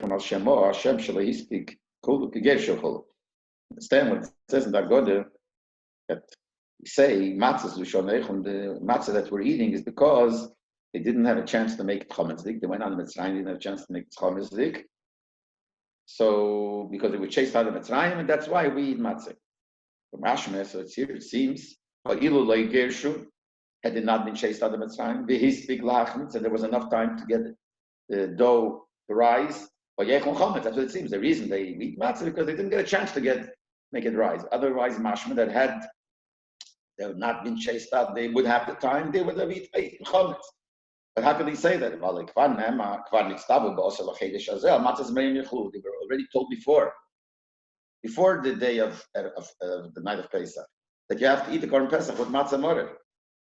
from Hashem shall he speak. Understand what it says in that Goder, that we say matzahs l'shonech, and the matzah that we're eating is because they didn't have a chance to make it chametzik. They went on the Mitzrayim, didn't have a chance to make it chametzik. So because they were chased out of Mitzrayim, and that's why we eat matzah. From Rashmeh, so it's here. It seems had it not been chased out of Mitzrayim, so there was enough time to get the dough to rise. That's what it seems. The reason they eat matzah because they didn't get a chance to make it rise. Otherwise, mashma that had they would not been chased out, they would have the time. They would have eaten chometz. But how could he say that? They were already told before the day of the night of Pesach, that you have to eat the Korban Pesach with matzah morer.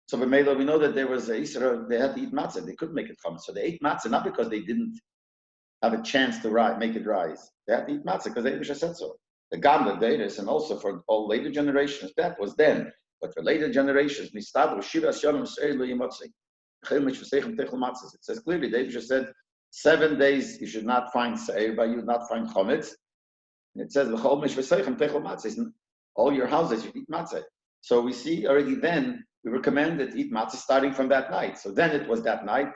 So we know that there was a Yisra, they had to eat matzah. They couldn't make it chometz. So they ate matzah not because they didn't have a chance to make it rise. They had to eat matzah because the Eibusha said so. The Gamla Deiris, and also for all later generations, that was then. But for later generations, it says clearly, the Eibusha said, 7 days you should not find seir, but you would not find chometz. And it says, all your houses you eat matzah. So we see already then, we were commanded to eat matzah starting from that night. So then it was that night,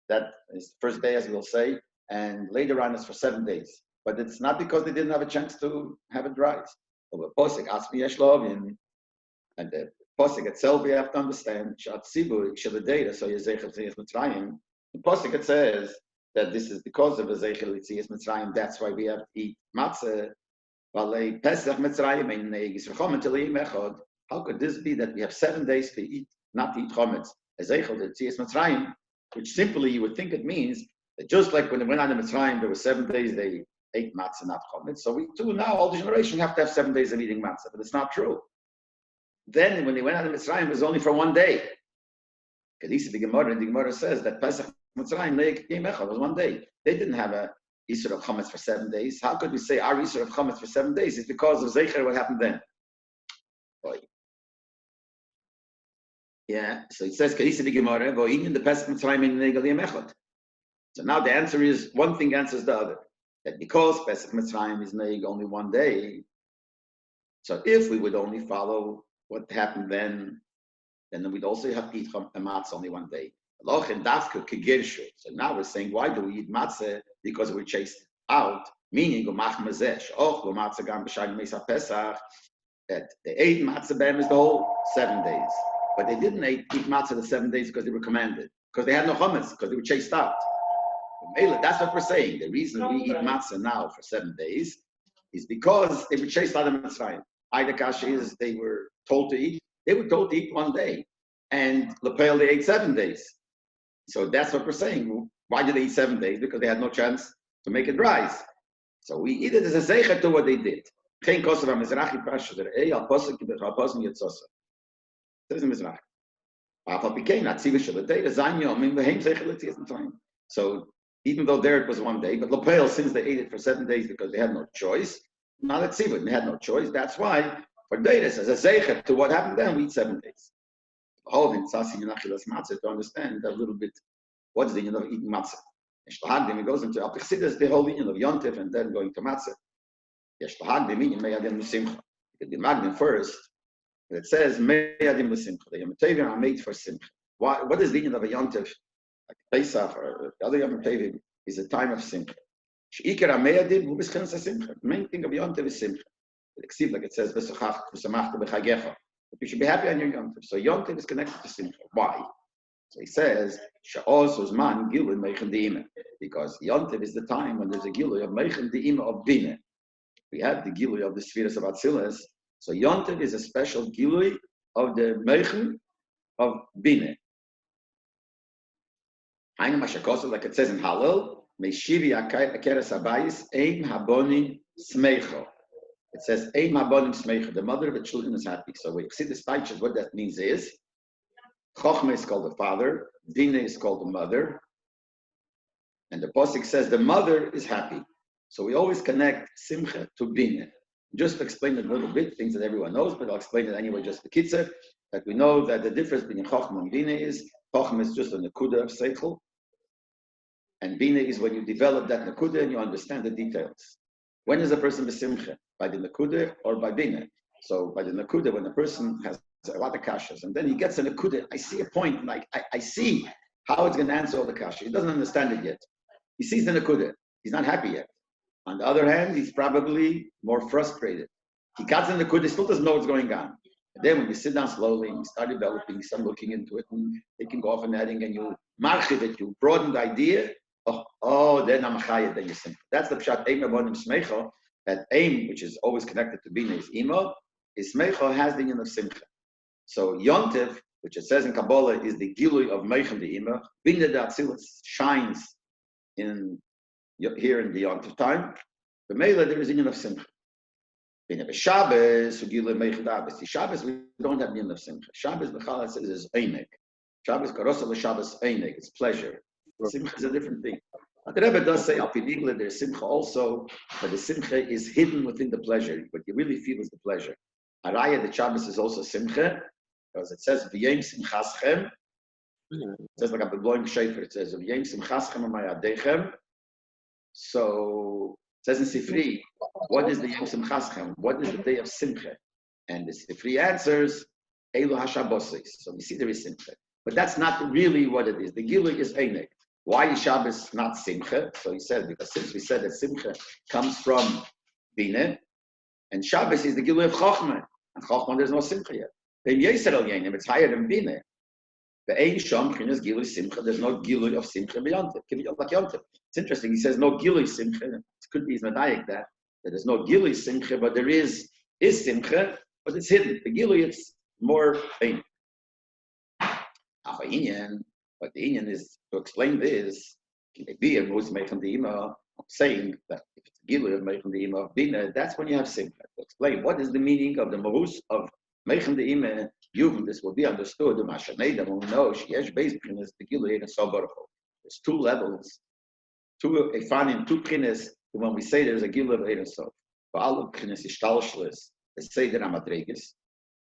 that is the first day, as we'll say, and later on it's for 7 days. But it's not because they didn't have a chance to have it rise. So the Posik asked me, and the Posik itself, we have to understand, the data, so the Posik it says that this is because of the Zeichel Yitzias Mitzrayim, that's why we have to eat matzah. How could this be that we have 7 days to eat, not to eat chometz? Which simply you would think it means that just like when they went on the Mitzrayim, there were 7 days they ate matzah, not chometz. So we too now, all the generation have to have 7 days of eating matzah, but it's not true. Then when they went on the Mitzrayim, it was only for 1 day. The Gemara says that Pesach Mitzrayim was 1 day. They didn't have a Yisur of chometz for 7 days. How could we say our Yisur of chometz for 7 days? It's because of Zeicher, what happened then. Yeah, so it says, the Pesach Mitzrayim. So now the answer is, one thing answers the other. That because Pesach Mitzrayim is neig only 1 day, so if we would only follow what happened then we'd also have to eat matzah only 1 day. So now we're saying, why do we eat matzah? Because we're chased out, meaning that they ate matzah b'em is the whole 7 days. But they didn't eat matzah the 7 days because they were commanded, because they had no chometz, because they were chased out. That's what we're saying. The reason we eat matzah now for 7 days is because they were chased out of Mitzrayim. Either kasha is they were told to eat. They were told to eat 1 day, and Lepel they ate 7 days. So that's what we're saying. Why did they eat 7 days? Because they had no chance to make it rise. So we eat it as a zeicher to what they did. Geen kosev ha-mizrachi pasha der al posek ha-posek yitzosa. Says the Mizrach. So even though there it was 1 day, but Lepel, since they ate it for 7 days because they had no choice, not at Tzivut, they had no choice. That's why for Deiris, as a zeicher to what happened then, we eat 7 days. Holding matzah to understand a little bit what's the union of eating matzah. It goes into Al-Tichsidus, the whole union of Yontif and then going to matzah. It could be Magdim first. It says Me'adim l'simcha. The Yom Tovim are made for simcha. What is the union of a Yontif? Like Pesach or the other Yom Tovim is a time of simcha. She'ikar Me'adim hu b'schens simcha. The main thing of Yontif is simcha. Like it says, V'samachta b'chagecha. But you should be happy on your Yontif. So Yontif is connected to simcha. Why? So he says, Sha'os uzman gilui meichen di'imah. Because Yontif is the time when there's a gilui of meichen di'imah of bina. We have the gilui of the spheres of Atzilas. So Yontif is a special gilui of the meichen of bina. Hainu mashakosov, like it says in Hallel, Meishivi akeres habayis ein habonim smeicho. It says ein habonim smeicho. The mother of the children is happy. So we see this picture. What that means is, Chochmah is called the father, Bina is called the mother, and the Posik says the mother is happy. So we always connect Simcha to Bina. Just to explain it a little bit, things that everyone knows, but I'll explain it anyway, just the kitzur, that we know that the difference between Chochmah and Bina is, Chochmah is just a nekuda of Seichel, And Bina is when you develop that Nakuda and you understand the details. When is a person Besimcha? By the Nakuda or by Bina? So by the Nakuda, when a person has a lot of kashas, and then he gets a Nakuda, I see a point, like I see how it's going to answer all the kashas. He doesn't understand it yet. He sees the Nakuda. He's not happy yet. On the other hand, he's probably more frustrated. He gets in the Nakuda, he still doesn't know what's going on. And then when you sit down slowly and you start developing, you start looking into it and taking off and adding, and you marchiv it, you broaden the idea, then I'm chayed, then you sing. That's the pshat aim abonim smecho. That aim, which is always connected to bina, is imo. Is smecho has the union of simcha. So yontiv, which it says in Kabbalah, is the gilui of meichem the imo. Bina the atzilus shines in here in the yontiv time. The mela there is union of simcha. Bina b'Shabbos gilui meichem the the Shabbos we don't have union of simcha. Shabbos b'chala says is einek. Shabbos karosa l'Shabbos einek. It's pleasure. Simcha is a different thing. The Rebbe does say, Alpinigla, there's simcha also, but the simcha is hidden within the pleasure. What you really feel is the pleasure. Araya, the Shabbos is also simcha, because it says, V'yem simchaschem. It says like a blowing shofar, it says, V'yem simchaschem amayadechem. So, it says in Sifri, what is the Yem simchaschem? What is the day of simcha? And the Sifri answers, Eilu hashaboses. So we see there is simcha. But that's not really what it is. The Giluy is Einek. Why is Shabbos not Simcha? So he said, because since we said that Simcha comes from Bina, and Shabbos is the Giluy of Chochmah. And Chochmah, there's no Simcha yet. It's higher than Bina. The Ein Shom, Giluy Simcha, there's no Giluy of Simcha beyond it. It's interesting, he says no Giluy Simcha. It could be Medayik that there's no Giluy Simcha, but there is Simcha, but it's hidden. The Giluy, it's more Ein. But the Inyan is to explain this. Saying that if it's Giluy of Meichem the Ima of Bina, that's when you have Simcha. To explain what is the meaning of the Marus of Meichem the Ima, this will be understood. The Mashaneda will know Sheyesh Beis B'chinas the Giluy and Sobarcho. There's two levels, two Efanim, two B'chinas. When we say there's a Giluy of Ein Sof, for all B'chinas Ishtalshlis, they say that Amadregas.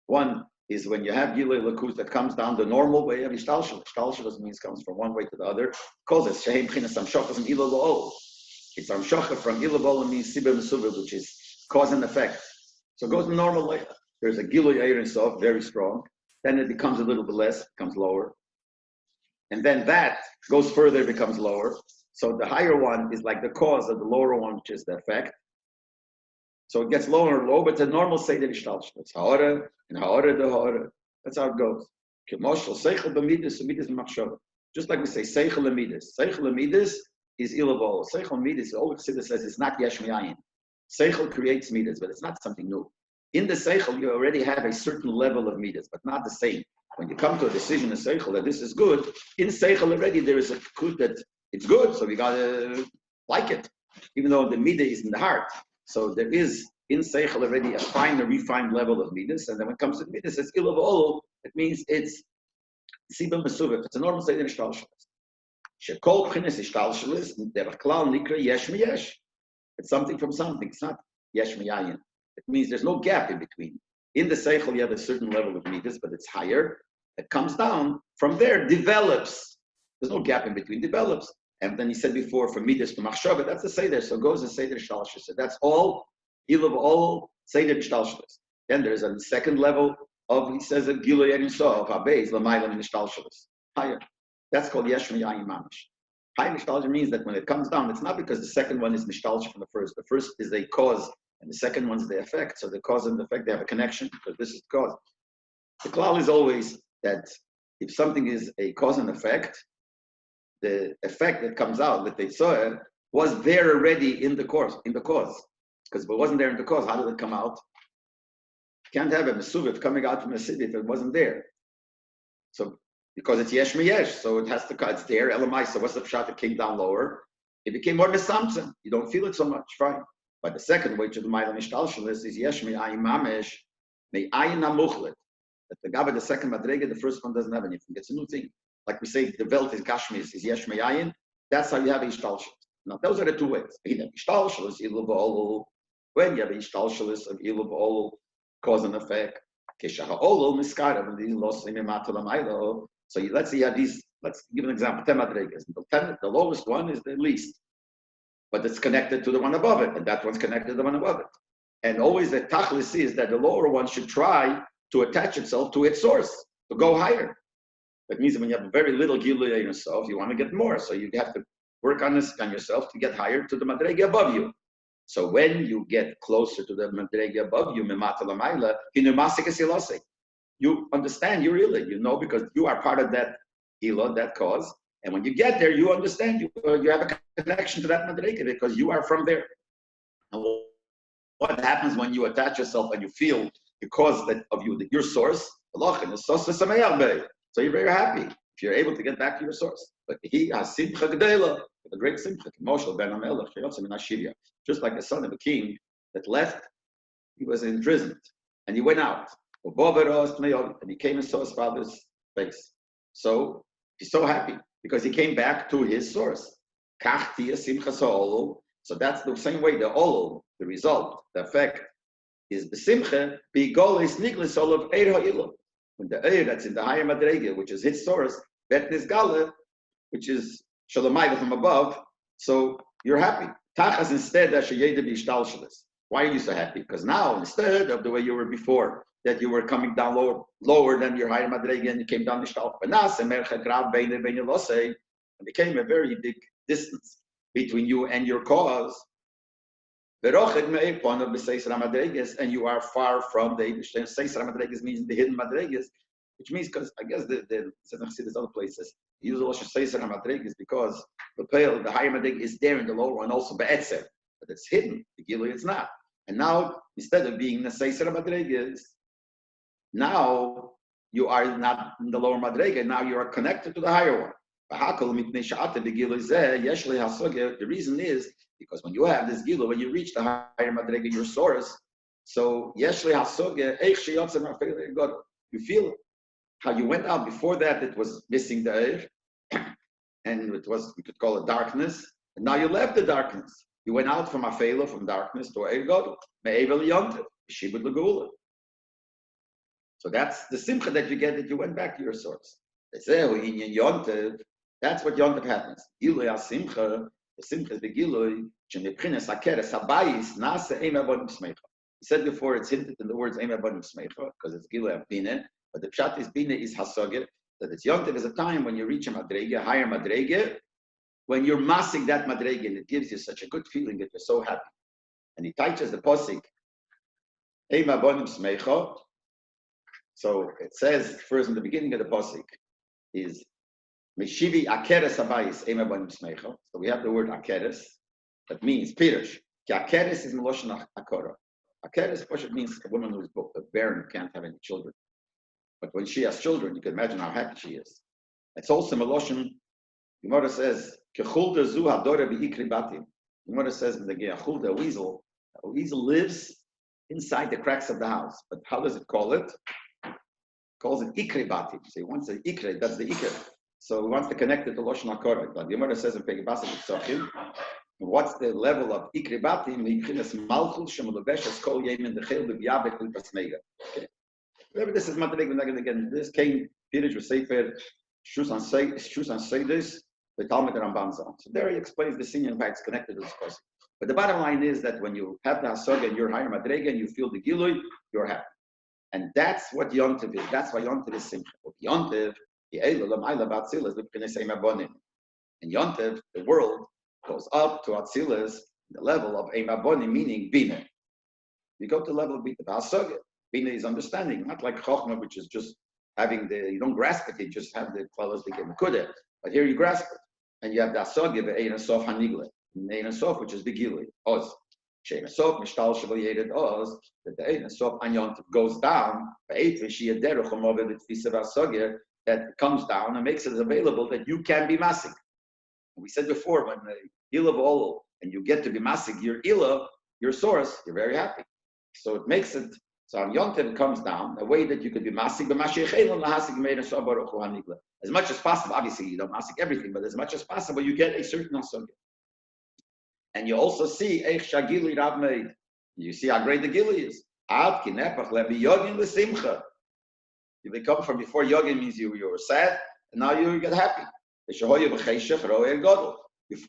One is when you have Gilei Lakus that comes down the normal way of Ishtalshel. Ishtalshel means comes from one way to the other. Calls it Shehem Chinas Amshocha from Ila Lo'ol. It's Amshocha from Ila Lo'ol means Sibir Mesubir, which is cause and effect. So it goes the normal way. There's a Gilei Eirin Sof, very strong. Then it becomes a little bit less, becomes lower. And then that goes further, becomes lower. So the higher one is like the cause of the lower one, which is the effect. So it gets lower and lower, but the normal Seder Ishtalshel. It's Ha'ora, and Ha'ora the Ha'ora. That's how it goes. Just like we say, Seichel Amidas. Seichel Amidas is Ilavol. Seichel Amidas, all Chassidus says, it's not Yesh Miyayin. Seichel creates Midas, but it's not something new. In the Seichel, you already have a certain level of Midas, but not the same. When you come to a decision in Seichel that this is good, in Seichel already there is a good that it's good, so we gotta like it, even though the Midah is in the heart. So there is in Seichel already a finer, refined level of Midas, and then when it comes to the Midas, it's Ilavol. It means it's Sibam Mesuvif. It's a normal Seder Ishtalshelis. Shekol B'chinas Ishtalshelis, der Klal Nikra Yesh Miyesh. It's something from something. It's not Yesh Miyayin. It means there's no gap in between. In the Seichel, you have a certain level of Midas, but it's higher. It comes down. From there, develops. There's no gap in between. Develops. And then he said before, from Midas to Machshava, that's the Seder. So it goes in Seder Ishtalshelis. So that's all. Ilav all Seder Ishtalshelis. Then there's a second level of, he says, a Gilui Ein Sof, Abeis, Lamaylam in Ishtalshelis. Higher. That's called Yesh Miyayin Mamish. High Nishtalsha means that when it comes down, it's not because the second one is Nishtalsha from the first. The first is a cause, and the second one is the effect. So the cause and the effect, they have a connection, because this is the cause. The klal is always that if something is a cause and effect, the effect that comes out, that they saw, was there already in the cause. Because if it wasn't there in the cause, how did it come out? You can't have a Mesuvif coming out from a city if it wasn't there. So, because it's Yesh Miyesh, so it has to, it's there, Elamai, so what's the pshat that came down lower? It became more Mesamson. You don't feel it so much, fine. But the second way to the Ma'ila Mishtalshalis is Yesh Mi'ayin Mamesh, Me'ayin Amuchlet. That the Gabba, the second Madrega, the first one doesn't have anything. It's a new thing. Like we say, the belt is Gashmis, is Yesh Mi'ayin. That's how you have Ishtalshalis. Now, those are the two ways. Ishtalshalis, Ilu Ba'olul. When you have Ishtalshalis of Ilu Ba'olul, cause and effect. Kesha Ha'olul, Miskara, when these lost in Ma'atula Ma'ilo. So let's say you have these let's give an example. 10 madregas. The lowest one is the least, but it's connected to the one above it, and that one's connected to the one above it. And always the tachlis is that the lower one should try to attach itself to its source, to go higher. That means that when you have very little gilui in yourself, you want to get more. So you have to work on yourself to get higher to the madrega above you. So when you get closer to the madrega above you, you understand your ila, you know, because you are part of that ila, that cause. And when you get there, you understand, you have a connection to that madrega because you are from there. And what happens when you attach yourself and you feel the cause of you, your source, so you're very happy if you're able to get back to your source. But he has simcha gedela, the great simcha, just like the son of a king that left, he was imprisoned, and he went out. And he came and saw his father's face. So he's so happy because he came back to his source. So that's the same way the olol, the result, the effect, is besimcha, bigol is niglis of eir ha'ilo. When the eir that's in the higher madrega, which is his source, bet nisgala, which is shalamayla from above, so you're happy. Tachas instead, why are you so happy? Because now, instead of the way you were before, that you were coming down lower than your higher madrega and you came down the shtal, it became a very big distance between you and your cause. And you are far from the Eibishter. Seis Ramadreges means the hidden madreges, which means, because I guess there's other places use the Lashon Seis Ramadreges because the higher madreg is there in the lower one also be'etzer, but it's hidden. The Gilui it's not. And now instead of being the Seis Ramadreges, now you are not in the lower madrega. Now you are connected to the higher one. The reason is because when you have this gila, when you reach the higher madrega, your source, so you feel how you went out before that. It was missing the eir, and it was, we could call it darkness. And now you left the darkness. You went out from afela, from darkness to eir gadol, me'evel yontiv, shibud legula. So that's the simcha that you get, that you went back to your source. That's what yontiv happens. Gilui simcha. The simcha is the gilui. He said before, it's hinted in the words ema bonim smecha because it's gilui of bina. But the pshat is bina is hasogir. That it's yontiv is a time when you reach a madrega, higher madrega, when you're massing that madrega, and it gives you such a good feeling that you're so happy. And he teaches the posik ema bonim smecha. So it says first in the beginning of the pasuk is Meshivi akeres habayis ema bonim smecha. So we have the word akeres that means pirush. Ki akeres is meloshon akora. Akeres Pashat means a woman who is barren, who can't have any children. But when she has children, you can imagine how happy she is. It's also meloshon. Gemara says kechulda zu hadora biikri batim. Gemara says in the Gechulda, a weasel lives inside the cracks of the house. But how does it call it? Calls it ikre batim. So he wants the ikre, that's the ikre. So he wants to connect it to Lashon HaKorah. But the Gemara says in Pegibasa B'Tzochim, what's the level of ikre batim? Yichinas malchul shemulabeshes kol yemin dechel b'yabek l'pasmega. Whatever this is, Matadek, we're not going to get into this. Came Pirush with Sefer Shus on Seidus, the Talmud Rambam Zon. So there he explains the senior why it's connected to this person. But the bottom line is that when you have the Hasaga and you're higher Madrega and you feel the Gilui, you're happy. And that's what Yontiv is. That's why Yontiv is Simcha. Yontiv, and Yontiv, the world, goes up to Atzilas, the level of Eimabonim, meaning Bina. You go to the level of Bina. Hasaga. Bina is understanding, not like Chochmah, which is just having you don't grasp it, you just have the clothes to get Mekudah. But here you grasp it. And you have the Hasaga, the Ein Sof Hanigle. The Ein Sof, which is the Gilui, Oz. Shein Sof, Mishtal Shavayed Oz, that the Ein Sof Anyont goes down, that comes down and makes it available that you can be Masik. We said before, when the Ilah of Olol, and you get to be Masik, your Ilah, your source, you're very happy. So it makes it, so on Yontiv comes down, a way that you could be Masik, but as much as possible, obviously you don't Masik everything, but as much as possible, you get a certain Asogya. And you also see Eich Shagili Rab Meid. You see how great the Gili is. Ad Kinepach Lebi Yogin L'Simcha. You become from before Yogin means you were sad, and now you get happy.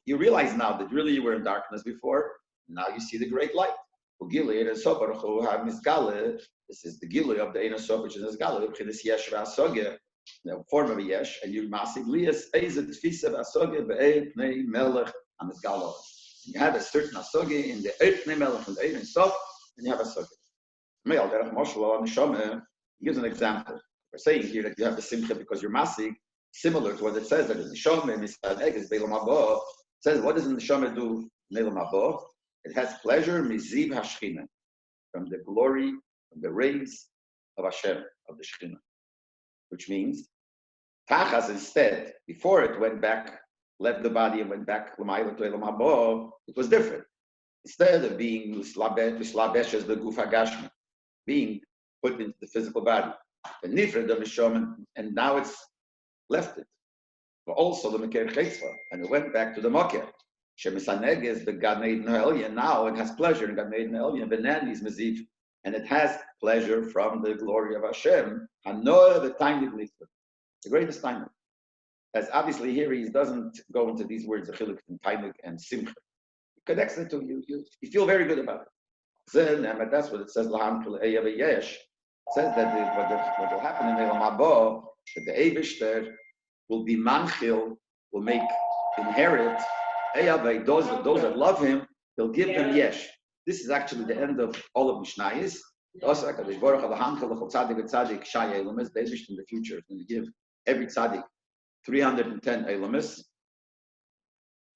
You realize now that really you were in darkness before, now you see the great light. This is the gilui of the Ein Sof, which is Gala, the form of a yesh, and you masig lias ezet tfisa v'asogya be'ed pnei melech amizgalo. You have a certain asogya in the ed pnei melech and the Ein Sof, and you have a asogya. Me'al derech moshlo on the Shomeh, he gives an example. We're saying here that you have the simcha because you're masig, similar to what it says that in the Shomeh, Misad Eges Beilam Haba, says what does the Shomeh do? Beilam Haba, it has pleasure miziv hashchina, from the glory, from the rays of Hashem, of the Shechina. Which means, Tachas instead, before it went back, left the body and went back to Elam Haba, it was different. Instead of being Slabesh as the Guf HaGashmi, being put into the physical body, the Nifred of Mishom, and now it's left it. But also the Meker Chetzva, and it went back to the Moker. Shemisaneg is the Gan Eden Ha'elyon, now it has pleasure in Gan Eden Ha'elyon, Benan is Meziv, and it has pleasure from the glory of Hashem. Hanoah, the time of Litzvah, the greatest time. As obviously here he doesn't go into these words, Achiluk and Tainik and Simcha. He connects it to you. You feel very good about it. Then, and that's what it says. It says that what will happen in Elam Haba, that the Eivishter will be manchil, will inherit. Those that love him, he'll give them yesh. This is actually the end of all of Mishnayos. The Eibishter in the future is going to give every tzaddik 310 elamis.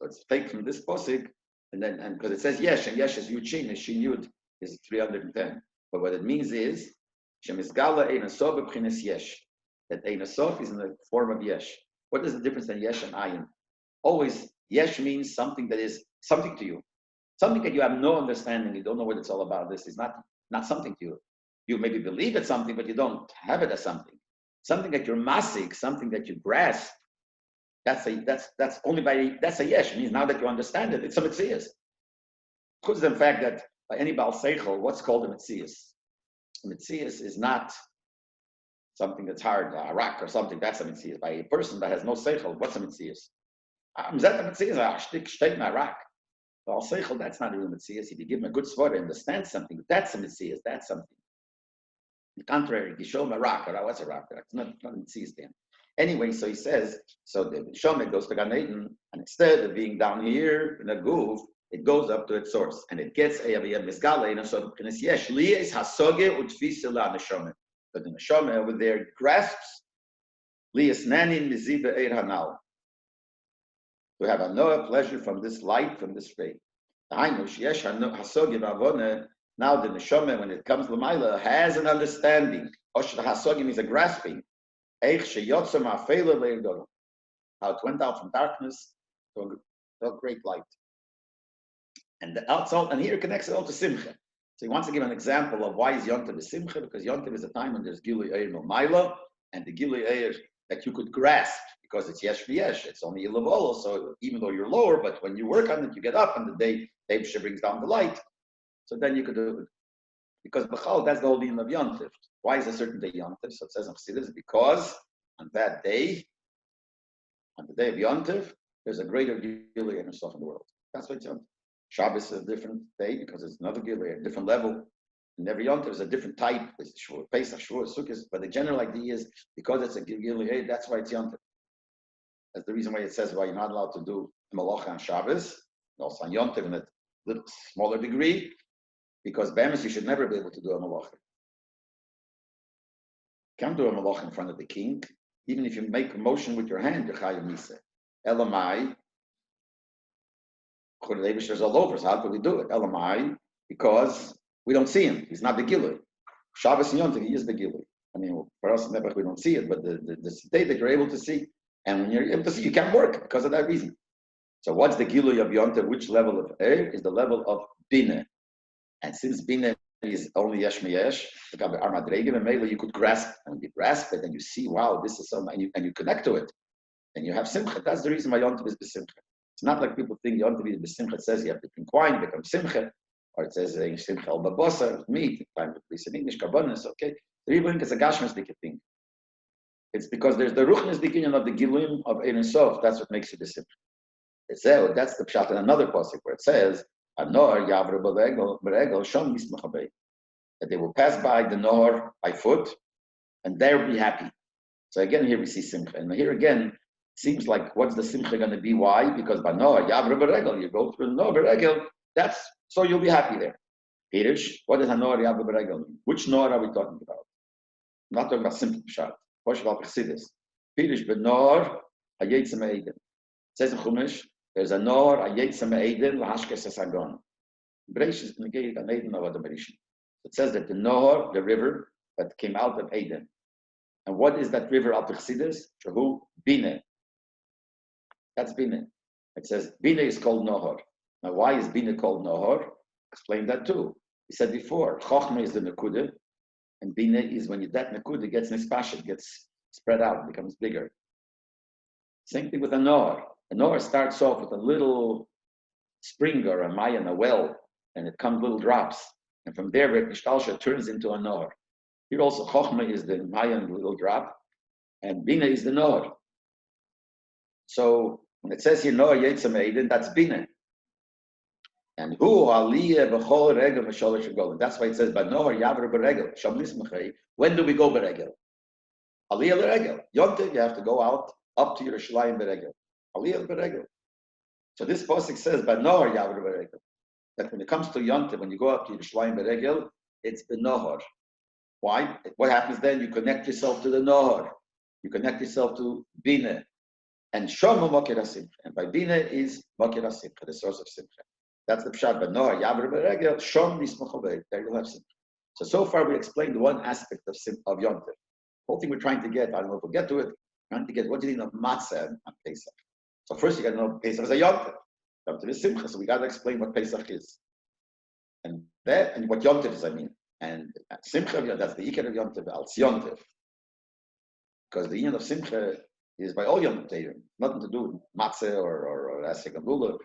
Let's take from this posik, and because it says yesh, and yesh is yud shin, and shin yud is 310. But what it means is shemizgala ein sof b'chinas yesh. That ein sof is in the form of yesh. What is the difference in yesh and ayin? Always yesh means something that is something to you, something that you have no understanding. You don't know what it's all about. This is not something to you. You maybe believe it's something, but you don't have it as something. Something that you're masig, something that you grasp. That's a yesh. It means now that you understand it, it's a mitzias. Because the fact that by any Baal Seichel, what's called a mitzias? A mitzias is not something that's hard, a rock or something. That's a mitzias. By a person that has no seichel, what's a mitzias? Zet a mitzias, a shtik shtein a rock. Baal Seichel, that's not a real mitzias. If you give him a good sword to understand something, that's a mitzias. That's something. On the contrary, you show him a rock, or what's a rock? That's not a mitzias then. Anyway, so he says, so the Shomer goes to Gan Eden, and instead of being down here in a goof, it goes up to its source, and it gets a misgala in a sort of yesh. Lies hasoge utfisila neshomer. But the neshomer over there grasps lias nanin miziba eir hanal. To have a noah pleasure from this light, from this ray. Hainush yesh hasoge bavone. Now the neshomer, when it comes to Maila, has an understanding. Osh hasoge means a grasping. How it went out from darkness to a great light. And here it connects it all to Simcha. So he wants to give an example of why is Yontav is Simcha, because Yontav is a time when there's Gilui Eir no Maila, and the Gilui Eir that you could grasp, because it's Yesh V'Yesh, it's only a Levolo, so even though you're lower, but when you work on it, you get up, and the day Leib brings down the light, so then you could do it. Because B'chal, that's the whole meaning of Yontav. Why is a certain day Yontav? So it says in Chassidus, because on that day, on the day of Yontav, there's a greater Gilui in the world. That's why it's Yontav. Shabbos is a different day because it's another Gilui, a different level. And every Yontav is a different type. It's Pesach, Shavuot, Sukkot. But the general idea is because it's a Gilui, that's why it's Yontav. That's the reason why it says why you're not allowed to do Malacha on Shabbos, and also on Yontav in a little smaller degree, because Bemis you should never be able to do a Malacha. You can't do a Malacha in front of the king. Even if you make a motion with your hand, you're Chayim Misa. Elamai, Chorei all over, so how could we do it? Elamai, because we don't see him. He's not the Gilui. Shabbos and Yontav, he is the Gilui. I mean, for us, never we don't see it, but the day that you're able to see, and when you're able to see, you can't work because of that reason. So what's the Gilui of Yontav? Which level of air is the level of Bina? And since Bina is only Yesh Meyesh, you could grasp, and when you grasp it, and you see, wow, this is something, and you connect to it, and you have Simcha. That's the reason why Yontav is B'Simcha. It's not like people think Yontav is B'Simcha. It says you have to drink wine, become Simcha, or it says Simcha al Babosar, meat, time to please in English, Karbonis, okay? The real thing is a Gashmas thing. It's because there's the ruchnis dikinyan of the giluim of Ein Sof. That's what makes it the simcha. That's the pshat in another pasuk where it says, "Anor yavru beregel shom yismachabei," that they will pass by the nor by foot, and they'll be happy. So again, here we see simcha, and here again, it seems like what's the simcha going to be? Why? Because by nor yavru beregel, you go through the nor beregel. That's so you'll be happy there. Pirish, what does anor yavru beregel mean? Which nor are we talking about? I'm not talking about simple pshat. Pirish benor hayetzem eiden. It says in Chumash, there's a nor hayetzem eiden lahashkes esagon. Breish is negayit an eiden of the Bereshit. It says that the nor, the river that came out of Eden. And what is that river al Chassidus? Shahu Bine. That's Bine. It says Bine is called Nohor. Now, why is Bine called Nohor? Explain that too. He said before, Chochmah is the Nekudah, and Bine is when that Nekudah gets nispashet, gets spread out, becomes bigger. Same thing with a Nohor. A Nohor starts off with a little spring or a mayan, a well, and it comes little drops. And from there, Nishtalsha turns into a Nohor. Here also, Chochmah is the mayan, little drop, and Bine is the Nohor. So when it says here Nohor Yetzem Eiden, that's Bine. And who aliyah b'chol regel v'sholosh regel. That's why it says b'nohar yavru b'regel sham nismachei. When do we go b'regel? Aliyah b'regel. Yontiv, you have to go out up to Yerushalayim b'regel. Aliyah b'regel. So this pasuk says b'nohar yavru b'regel. That when it comes to Yontiv, when you go up to Yerushalayim b'regel, it's b'nohar. Why? What happens then? You connect yourself to the nohar. You connect yourself to bina. And shom makir hasimcha. And by bina is makir hasimcha, the source of simcha. That's the pshat. But no, yavru beregel shom nismachavei. There you'll have simcha. So far we explained one aspect of Yom Tov. The whole thing we're trying to get, I don't know if we'll get to it, trying to get what do you need of matzah on Pesach. So first you got to know Pesach is a Yom Tov. Yom Tov is simcha, so we got to explain what Pesach is. And what Yom Tov is, I mean. And simcha, that's the ikar of Yom Tov, al Yom Tov. Because the union of simcha is by all Yom Tov, nothing to do with matzah or asik and lulav.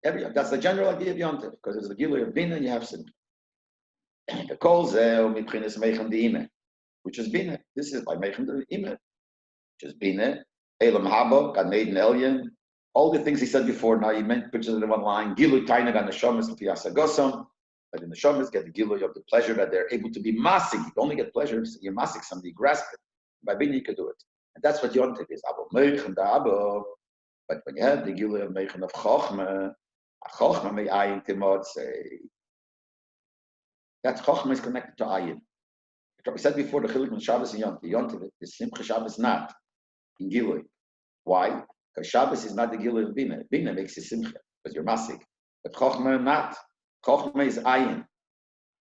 That's the general idea of Yom Tov, because it's the gilui of bina, you have simcha. The kol zeh mibchinas meichem de'imeh, which is bina. This is by meichem de'imeh, which is bina. Elam haba, Gan Eden Elyon, all the things he said before. Now he meant pictures in one line. Gilui tainag an neshamas l'fi asagosam. But the neshamas get the gilui of the pleasure that they're able to be masig. You only get pleasure if you're masig somebody, grasp it. By bina you can do it, and that's what Yom Tov is. Abo meichem da'abo. But when you have the gilui of meichem of chochmah, chochmah may ayin timotze. That chochmah is connected to ayin. We said before the chiluk from Shabbos and Yom Tov. Yom Tov is simcha, Shabbos not in gilui. Why? Because Shabbos is not the gilui of bina. Bina makes you simcha because you're masig. But chochmah not. Chochmah is ayin.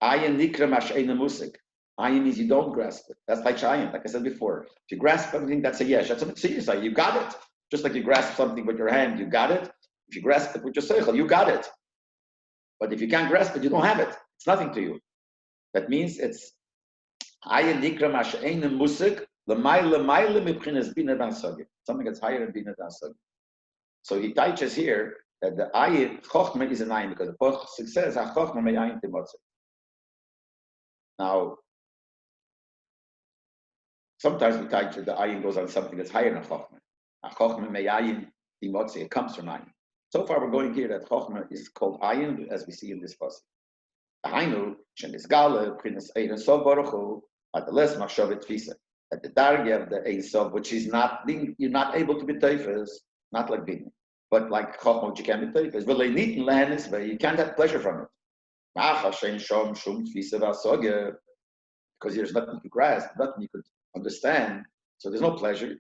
Ayin nikra mash'eina musik. Ayin means you don't grasp it. That's like ayin, like I said before. If you grasp something, that's a yesh. That's a mitzvah. You got it. Just like you grasp something with your hand, you got it. If you grasp it with your seichel, you got it. But if you can't grasp it, you don't have it. It's nothing to you. That means it's ayin nikra mash'eina musik l'mayla mibchinas bina d'asagim. Something that's higher than bina d'asagim. So he teaches here that the ayin chochmah is an ayin because the pasuk says chochmah may ayin timotze. Now, sometimes we teach that the ayin goes on something that's higher than chochmah. Chochmah may ayin timotze. It comes from ayin. So far, we're going here that chochmah is called ayin, as we see in this pasuk. Ainu shenisgale b'chinas ein sof baruch hu at the less machshavet tfisa. At the darge of the ein sof, which is not being, you're not able to be teifes, not like bina. But like chokhmah, which you can't be teifes, but le'nit in lehenis, but you can't have pleasure from it. Because there's nothing to grasp, nothing you could understand, so there's no pleasure.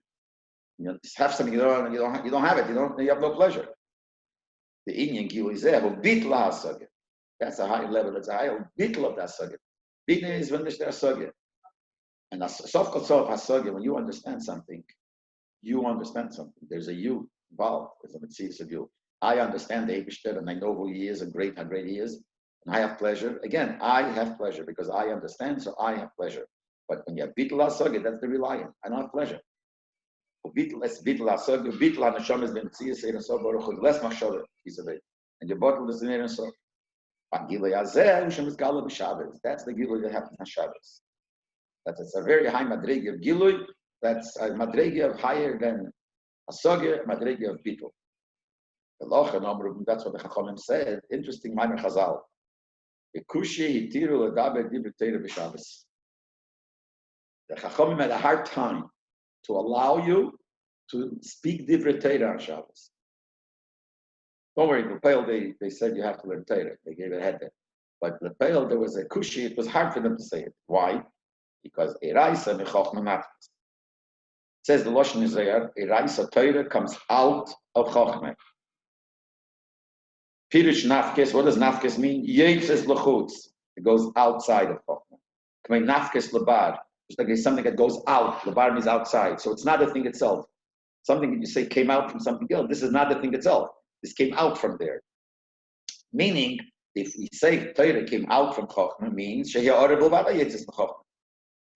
You know, just have something you don't have it. You have no pleasure. The inyan gilu is there, but bitla hasagah. That's a high level. That's a high bitla of that hasagah. Bitla is when there's hasagah, and sof kol sof hasagah. When you understand something, There's a you involved. There's a mitzvah of you. I understand the Eibishter, and I know who he is, and how great he is, and I have pleasure. Again, I have pleasure because I understand, so I have pleasure. But when you have bittul hasagah, that's the reliant. I don't have pleasure. Bittul hasagah, bittul hanasham is the mitzvah seir and so baruch hu less machshavah is of it, and your bottle is the neir and so. That's the gilui that happens on Shabbos. It's a very high madrig of gilui That's a madregi of higher than a sogya, madregi of bittul. That's what the Chachamim said. Interesting minor chazal. The Chachamim had a hard time to allow you to speak divrei Torah on Shabbos. Don't worry, Lepel, they said you have to learn Torah. They gave a head. But Lepel, there was a kushi, it was hard for them to say it. Why? Because Eraisa mechochma matmas. It says the Lashon is there, Eraisa Torah comes out of Chochmah. Pirush nafkes, what does nafkes mean? Yetzes lachutz. It goes outside of Chochmah. K'mei nafkes labar. It's like something that goes out. Labar means outside. So it's not the thing itself. Something that you say came out from something else. This is not the thing itself. This came out from there. Meaning, if we say Torah came out from Chochmah, means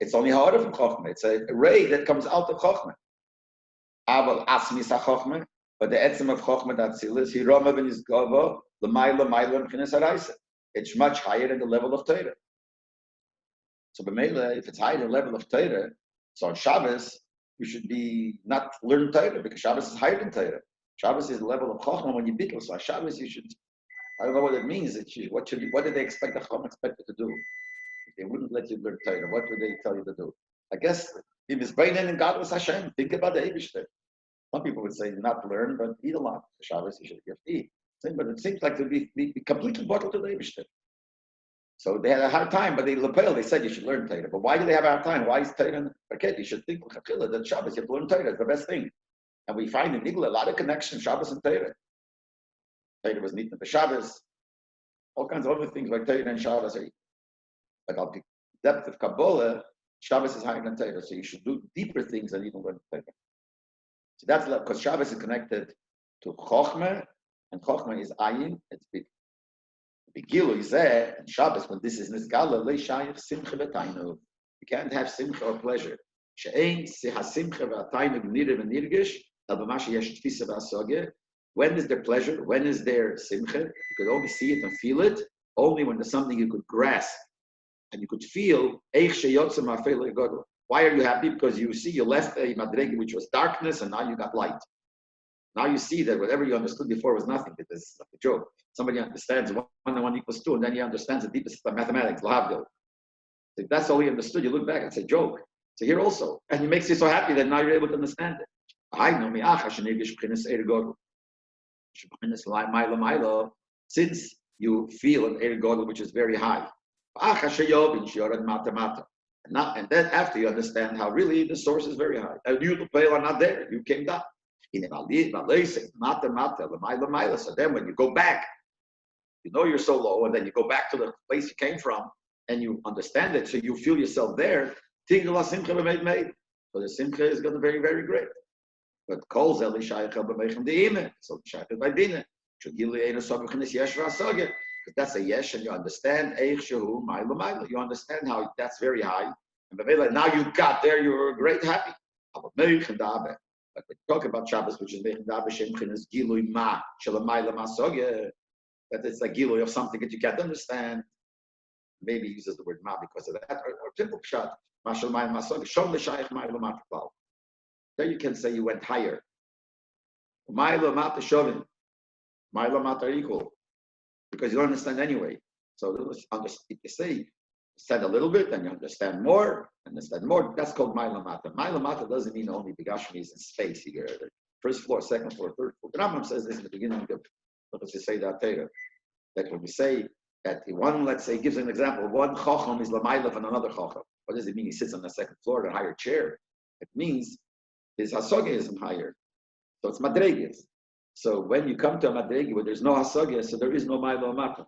it's only ha'ara from Chochmah. It's a ray that comes out of Chochmah. Aval asmis ha'Chochmah, but the etzem of Chochmah that is hirama ben izgava l'mayla m'chines haraisa. It's much higher than the level of Torah. So b'meila, if it's higher than the level of Torah, so on Shabbos you should be not learn Torah because Shabbos is higher than Torah. Shabbos is the level of Chochmah when you bittul. So on Shabbos you should. I don't know what it means. What did they expect the Chacham expected to do? If they wouldn't let you learn Torah, what would they tell you to do? I guess if it's Bainen and God was Hashem, think about the Eibishter. Some people would say not learn, but eat a lot. For Shabbos, you should have to eat. But it seems like to be completely bottled to the Eibishter. So they had a hard time, but they said you should learn Torah. But why do they have a hard time? Why is Torah? Okay, you should think that Shabbos, you have to learn Torah. It's the best thing. And we find in Igla a lot of connection, Shabbos and Torah. Torah was neat in the Shabbos. All kinds of other things like Torah and Shabbos. But on the depth of Kabbalah, Shabbos is higher than Torah. So you should do deeper things than even learn Torah. So that's because Shabbos is connected to Chochmah, and Chochmah is Ayin, it's big. Begilu is there, and Shabbos, when this is Nizgala, Le Shayach Simcha V'Tainu. You can't have Simcha or pleasure. She'ein Simcha V'Tainu B'Nirev and Nirgish, El B'Mashi Yesh Tfisa V'Asogeh. When is there pleasure? When is there simcha? You could only see it and feel it only when there's something you could grasp and you could feel. Why are you happy? Because you see you left a madrega which was darkness and now you got light. Now you see that whatever you understood before was nothing. It is like a joke. Somebody understands 1 and 1 equals 2, and then he understands the deepest of mathematics. If that's all he understood, you look back and say joke. So here also, and it makes you so happy that now you're able to understand it. I know me. Since you feel an Eir Godel which is very high. And then after you understand how really the source is very high. And you are not there, you came down. So then when you go back, you know you're so low, and then you go back to the place you came from, and you understand it, so you feel yourself there. So the simcha is going to be very, very great. But calls Eli Shaykh B'Meichem De'ime, so Shaykh by Dina. Because that's a yesh, and you understand Eich Shehu Ma'ila Ma'ila. You understand how that's very high, and now you got there. You're great, happy. But when you talk about Shabbos, which is Meichem Dabe Shem Chinas Gilui Ma Shelamayla Masogya, that it's a gilui of something that you can't understand. Maybe he uses the word Ma because of that, or simple pshat Mashal Ma'ila Masogya Shom LeShaykh Ma'ila Ma'ila. There you can say you went higher. Ma'ila Ma'ila Shovin. Ma'ila Ma'ila are equal. Because you don't understand anyway. So if you say, understand a little bit, then you understand more, that's called Ma'ila Ma'ila. Ma'ila Ma'ila doesn't mean only B'Gashmi is in space. You get it. First floor, second floor, third floor. The Rambam says this in the beginning of what does he say that Torah? That when we say that one, let's say, gives an example, one Chacham is L'Ma'ila and another Chacham. What does it mean? He sits on the second floor in a higher chair. It means his hasogya is higher. So it's madregas. So when you come to a madregi where there's no hasogya, so there is no ma'ila mata.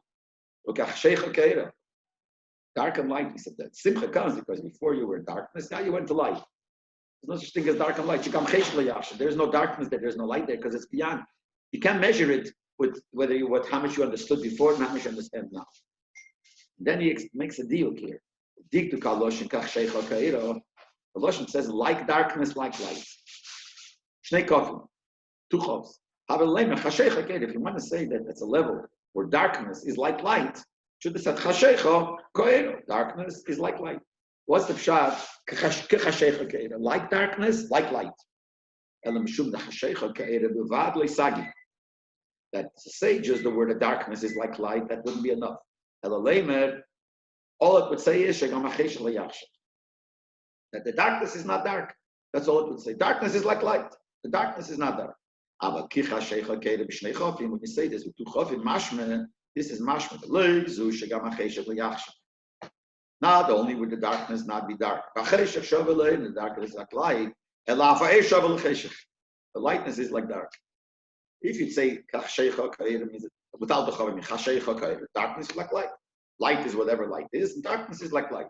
Dark and light, he said that. Simcha comes because before you were in darkness, now you went to light. There's no such thing as dark and light. There's no darkness there, there's no light there because it's beyond. You can't measure it with how much you understood before and how much you understand now. And then he makes a deal here. The Lashon says like darkness, like light. Shnei kofim, two chovs. If you want to say that it's a level where darkness is like light, should have said chashecha koero. Darkness is like light. What's the pshat? Like darkness, like light. That the sages, the word of darkness is like light. That wouldn't be enough. All it would say is that the darkness is not dark. That's all it would say. Darkness is like light. The darkness is not dark. When you say this with two chofim, mashme, this is mashme. Not only would the darkness not be dark, the darkness is like light. The lightness is like dark. If you say without the chavim, darkness is like light. Light is whatever light is, and darkness is like light.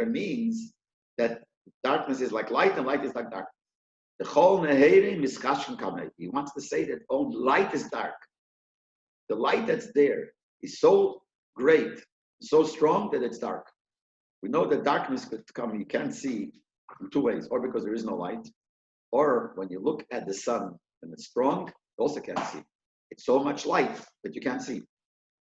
Means that darkness is like light and light is like dark. The whole he wants to say that light is dark. The light that's there is so great, so strong that it's dark. We know that darkness could come, you can't see in two ways, or because there is no light, or when you look at the sun and it's strong, you also can't see. It's so much light that you can't see.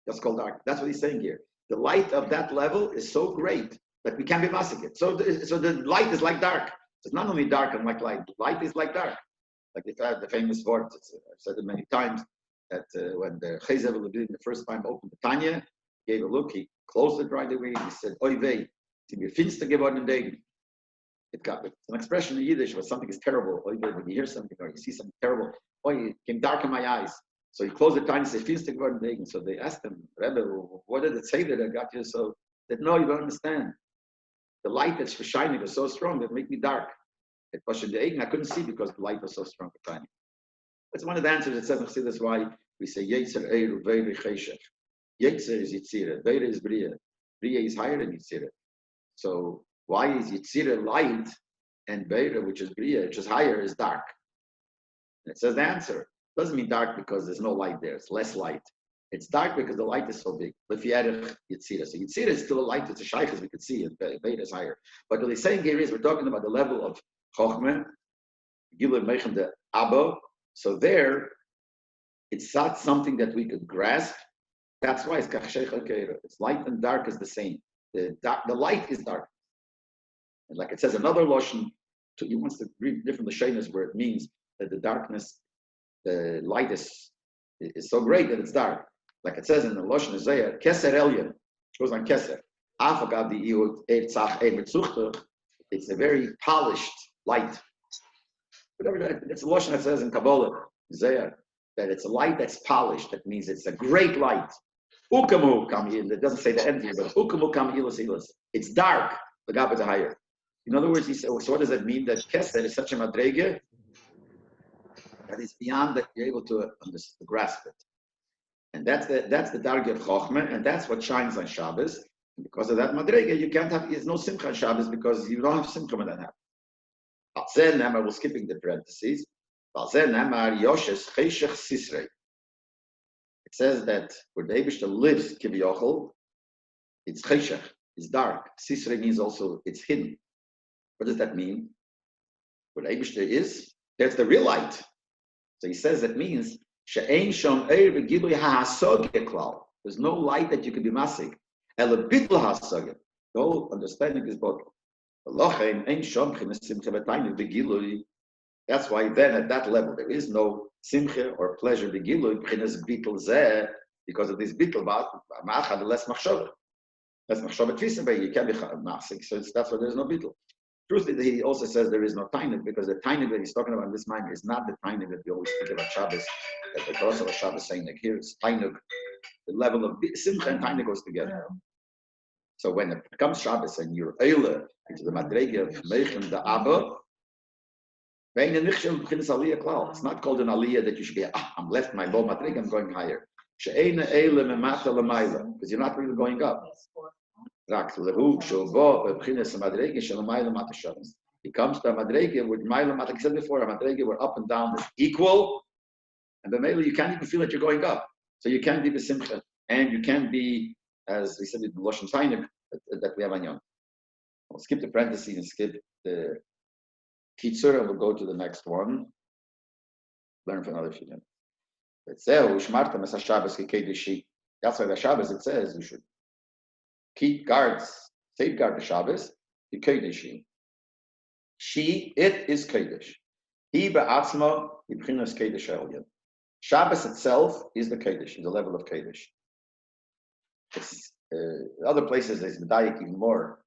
That's called dark. That's what he's saying here. The light of that level is so great that we can't be massacred. So the light is like dark. It's not only dark and like light. Light is like dark. Like the famous word, I've said it many times, that when the Chayzev Lebin the first time opened the Tanya, he gave a look, he closed it right away, he said, Oy vey, it's mir finster geworden Degen. It's an expression in Yiddish when something is terrible. Oy vey, when you hear something or you see something terrible, oy, it came dark in my eyes. So he closed the Tanya and said, finster geworden Degen. So they asked him, Rabbi, what did it say that I got you so? He said, no, you don't understand. The light that's shining was so strong that it made me dark. It was in the Egen, I couldn't see because the light was so strong for shining. That's one of the answers that says, that's why we say Yetzer Eiru Veiri Cheshech. Yetzer is Yitzira, Veiri is Bria. Bria is higher than Yitzira. So why is Yitzira light and Veiri, which is Bria, which is higher, is dark? And it says the answer. It doesn't mean dark because there's no light there, it's less light. It's dark because the light is so big. Yitzira. So Yitzira is still a light, it's a shaykh as we can see, and Veiri is higher. But what he's saying here is we're talking about the level of Chochmeh, Gilui Meichen de Abba. So there, it's not something that we could grasp. That's why it's Kachshech HaKeira. It's light and dark is the same. The light is dark. And like it says another Lashon, he wants to read different Lashonos where it means that the darkness, the light is so great that it's dark. Like it says in the Lashon Isaiah, Keser Elyon, which goes on Keser. It's a very polished light. Whatever, it's a Lashon that says in Kabbalah, Isaiah, that it's a light that's polished. That means it's a great light. Ukamu kam in. It doesn't say the end here, but ukamu kam ilas ilas. It's dark. The gap is higher. In other words, he said, so what does that mean? That Keser is such a madrege that is beyond that you're able to grasp it. And that's the darge of Chochmeh, and that's what shines on Shabbos. And because of that madrege, you can't have. There's no simcha on Shabbos because you don't have simcha when that happens. We're skipping the parentheses. It says that where the Eibishter lives, Kivyochel, it's cheshech, it's dark. Sisrei means also it's hidden. What does that mean? Where the Eibishter is, that's the real light. So he says that means she'ein shom eir v'gilui ha'asogeh klal. There's no light that you can be masig. Ela bitl ha'asogeh. The whole understanding is both. That's why then at that level there is no simcha or pleasure because of this bittul less machshava. Less machshava tfisa, you can't be masik, so that's why there's no bittul. Truthfully, he also says there is no tainug because the tainug that he's talking about in this mind is not the tainug that we always speak about Shabbos. That the Torah of Shabbos saying like here it's tainug, the level of simcha and tainug goes together. So when it becomes Shabbos and you're eile into the madrege of Meichen the Abba, it's not called an aliyah that you should be, I'm left my low madrege, I'm going higher. Because you're not really going up. He comes to a madrege with Maila, like I said before, a madrege where up and down is equal, and the Maila you can't even feel that you're going up. So you can't be the simcha, and you can't be, as we said in the Lashon Tainik, that we have on Yom. We'll skip the parentheses and skip the Kitzur, and we'll go to the next one. Learn for another few minutes. That's why the Shabbos it says you should keep guards. safeguard the Shabbos, the Kodesh. It is Kodesh. He be'atzma, ibchinas Kodesh elyon. Shabbos itself is the Kodesh, the level of Kodesh. It's, other places there's medayik even more.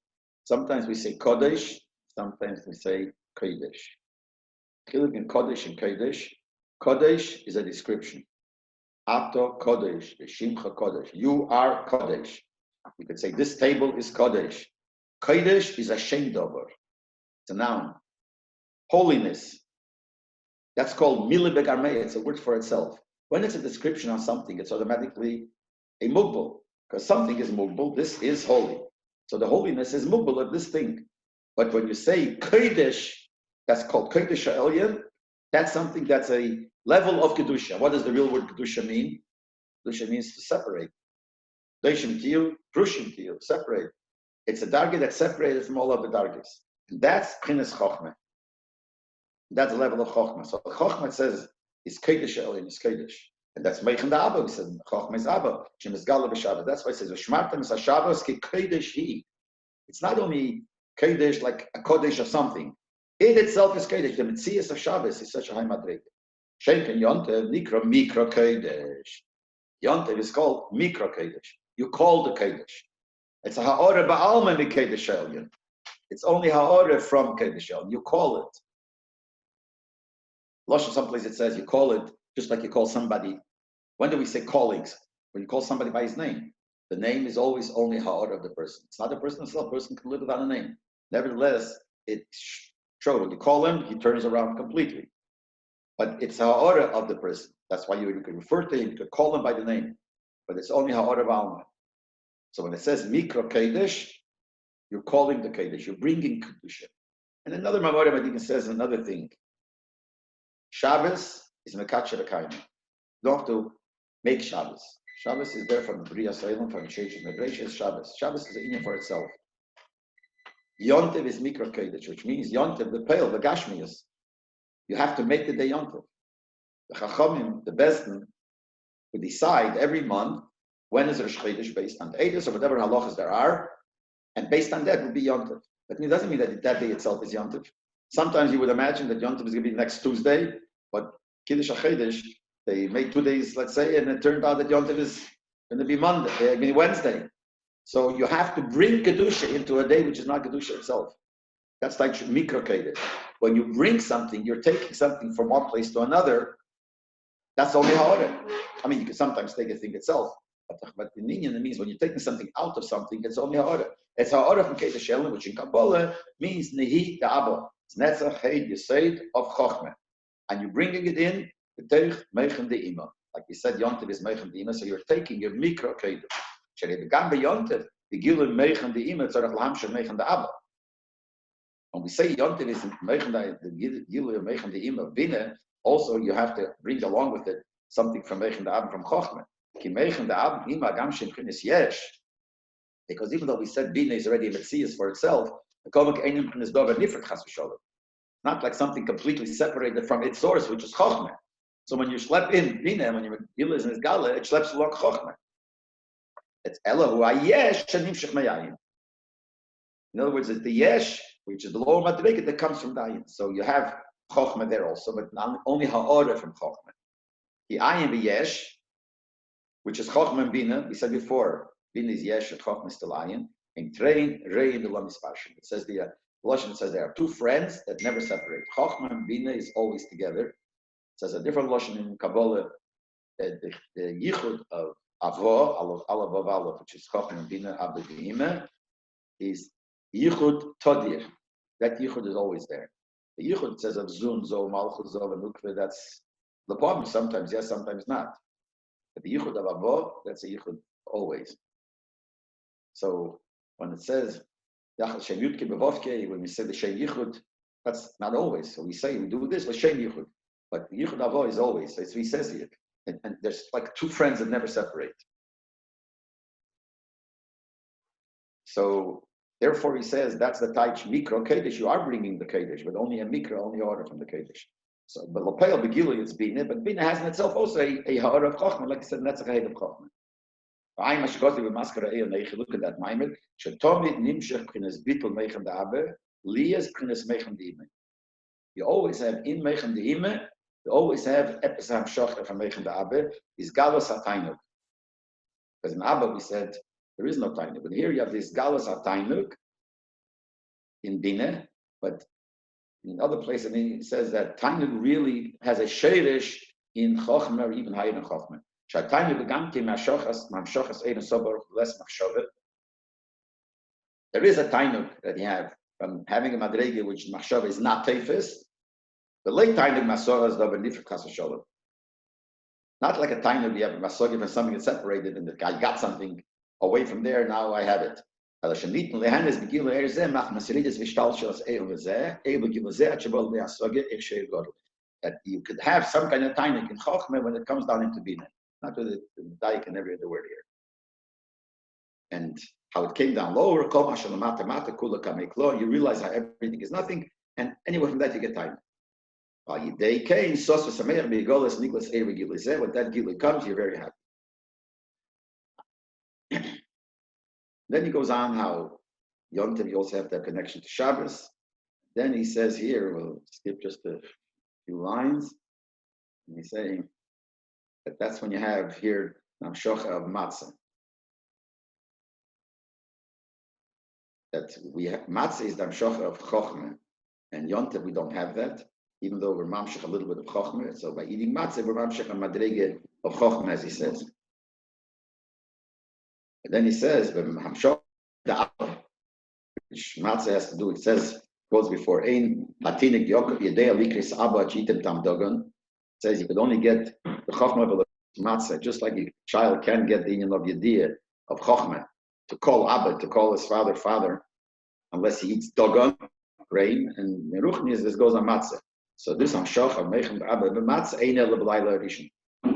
Sometimes we say Kodesh, sometimes we say Kodesh. Chilik in Kodesh and Kodesh. Kodesh is a description. Ato Kodesh, Shimcha Kodesh. You are Kodesh. You could say this table is Kodesh. Kodesh is a shem dover. It's a noun. Holiness. That's called mile begarmei. It's a word for itself. When it's a description on something, it's automatically a mugbal. Because something is mugbal, this is holy. So the holiness is mugbal of this thing. But when you say Kodesh, that's called Kodesh Elyon, that's something that's a level of Kedusha. What does the real word Kedusha mean? Kedusha means to separate. Doshim Kiyu, Prushim Kiyu, separate. It's a darga that's separated from all of the dargas. And that's Pchinas Chochmah. That's the level of Chochmah. So Chochmah says, is Kodesh Elyon, is Kodesh. And that's Meichen da Abba. He says, Chochmah is Abba. Shem is Gala b'Shabbat. That's why he says, V'shmartem is HaShabbos ki Kodesh hi. It's not only Kodesh like a Kodesh of something. It itself is Kodesh. The Metzias of Shabbos is such a high madrig. Shenken Yontev Nikra Mikra Kodesh. Yontev is called Mikra Kodesh. You call the Kodesh. It's a Ha'orah Ba'alma mi Kodesh Elyon. It's only Ha'orah from Kodesh Elyon. You call it. Lashon, someplace it says you call it just like you call somebody. When do we say colleagues? When you call somebody by his name. The name is always only Ha'orah of the person. It's not the person itself. The person can live without a name. Nevertheless, it's true. When you call him, he turns around completely. But it's Ha'orah of the person. That's why you can refer to him, you can call him by the name. But it's only Ha'orah Ba'alma. So when it says Mikra Kodesh, you're calling the Kodesh. You're bringing Kedusha. And another Mamorim, I think it says another thing. Shabbos is Mekacher Akayim. You don't have to make Shabbos. Shabbos is there from the Bria Salem, from the Church of Medrash, is Shabbos. Shabbos is an inyan for itself. Yontev is Mikra Kodesh, which means Yontev, the pale, the Gashmias. You have to make the day Yontev. The Chachamim, the Besden, who decide every month when is Rosh Chodesh based on the Eidos or whatever halachas there are, and based on that would be Yontev. But it doesn't mean that that day itself is Yontev. Sometimes you would imagine that Yontev is going to be next Tuesday, but Kiddush HaChedesh, they made 2 days, let's say, and it turned out that Yontev is going to be Wednesday. So you have to bring Kedusha into a day which is not Kedusha itself. That's like Mikra Kodesh. When you bring something, you're taking something from one place to another. That's only Ha'orah. I mean, you can sometimes take a thing itself, but in Inyan, it means when you're taking something out of something, it's only Ha'orah. It's Ha'orah from Kodesh Elyon, which in Kabbalah means Nehi Da'aba. It's Netzach Heid Yesod of Chochmah. And you're bringing it in, B'teich Meichen De'ima. Like we said, Yontev is Meichen De'ima, so you're taking your Mikra Kodesh. Sherei Began B'Yontev, the Gilul Meichen De'ima, Tzorach L'hamsher Meichen Da'aba. When we say Yontev is Meichen the Gilul Meichen De'ima, Bina, also you have to bring along with it something from Meichen Da'aba, from Chochmah. Ki Meichen Da'aba, Ima Gam Shem Chinis Yesh. Because even though we said Bina is already a Metzias for itself, not like something completely separated from its source, which is Chochmah. So when you schlep in Bina, when you is in his Gala, it schleps along Chochmah. It's Elahu Ayesh Shanim Shechmayayim. In other words, it's the Yesh, which is the lower Madrega that comes from Dayin. So you have Chochmah there also, but only Ha'orah from Chochmah. The Ayin Yesh, which is Chochmah and Bina, we said before, Bina is Yesh and Chochmah is still Ayin. And train Rei in the Lamis Pashim. It says the Lashon says there are two friends that never separate. Chochmah and Bina is always together. It says a different Lashon in Kabbalah, the Yichud of Avo, Alav Alav, which is Chochmah and Bina, Abba B'Hima, is Yichud Todir. That Yichud is always there. The Yichud says of Zun, Zo, Malchus, Zo, and Nukve, that's the problem. Sometimes yes, sometimes not. But the Yichud of Avo, that's a Yichud always. So when it says Shem Yudke Bevovke, when we say the Shem Yichud, that's not always. So we say we do this with Shem Yichud, but the Yichud Avo is always. So he says it, and there's like two friends that never separate. So therefore, he says that's the Taich Mikro Kodesh. You are bringing the Kodesh, but only a Mikro, only order from the Kodesh. So, but Lopel Begili is Bina, but Bina has in itself also a Ha'orah of Chochmah, like I said, Netzach Heid of Chochmah. Look at that maimed. You always have in mechem de ime. You always have epesam shochter from mechem de abe. Is galus atainuk. Because in Abba we said there is no tainuk, but here you have this galus atainuk in Dine, but in other places it says that tainuk really has a sheirish in chochma or even higher than chochma. There is a tainuk that you have from having a madrege which machshava is not teifis. The late tainuk masora is the benefit kasasholim. Not like a tainuk you have a masora when something is separated and the guy got something away from there. Now I have it. That you could have some kind of tainuk in chochma when it comes down into bina. Not with the daik and every other word here. And how it came down lower, you realize how everything is nothing, and anyway from that you get time. When that gila comes, you're very happy. Then he goes on how Yom Tov, you also have that connection to Shabbos. Then he says here, we'll skip just a few lines, and he's saying that that's when you have here Namshocha of Matzah. That we have Matzah is Namshocha of Chochmah, and Yom Tov we don't have that, even though we're Mamshech a little bit of Chochmah. So by eating Matzah, we're Mamshech a Madrege of Chochmah, as he says. And then he says, which Matzah has to do, it says, quotes before, Ein Hatinik Yokov Yedei Alikris Abba Chitem Tam Dogon. It says you could only get the Chochmah of Matzah, just like a child can get the union of Yediyah, of Chochmah, to call Abba, to call his father, unless he eats Dogon, grain, and Meruchnis, this goes on Matzah. So this on Shoch, on Mechem Abba, but Matzah Ein El B'Layla Rishon.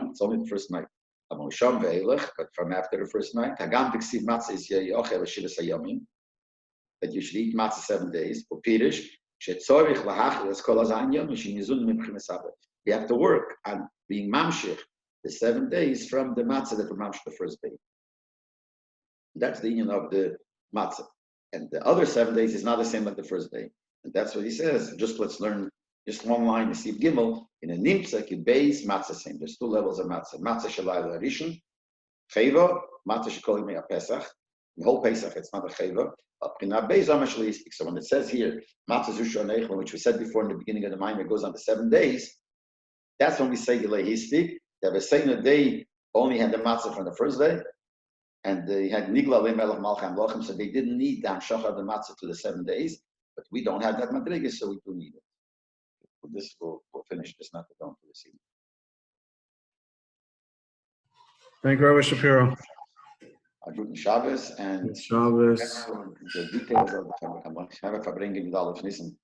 It's only the first night. But from after the first night, that you should eat matzah 7 days. You have to work on being mamshich the 7 days from the matzah that were mamshich the first day. That's the union of the matzah. And the other 7 days is not the same like the first day. And that's what he says. Just let's learn just one line, the Sib Gimel, in a Nimtzak, you base matzah same. There's 2 levels of matzah. Matzah shalayla rishon, cheva, matzah shekolim mea pesach. The whole Pesach, it's not a cheva. So when it says here, matzah zushon echel, which we said before in the beginning of the Maimon, it goes on to 7 days. That's when we say Gilehistik. They have a saying they only had the matzah from the first day, and they had Nigla Lemelach Malcham Lochem, so they didn't need the Hamshach of the matzah to the 7 days. But we don't have that madrega, so we do need it. This we'll finish this not to go into this evening. Thank you, Rabbi Schapiro. Good Shabbos and Shabbos. the details of the Torah. I'm going to have a verbringen with all of Nissen.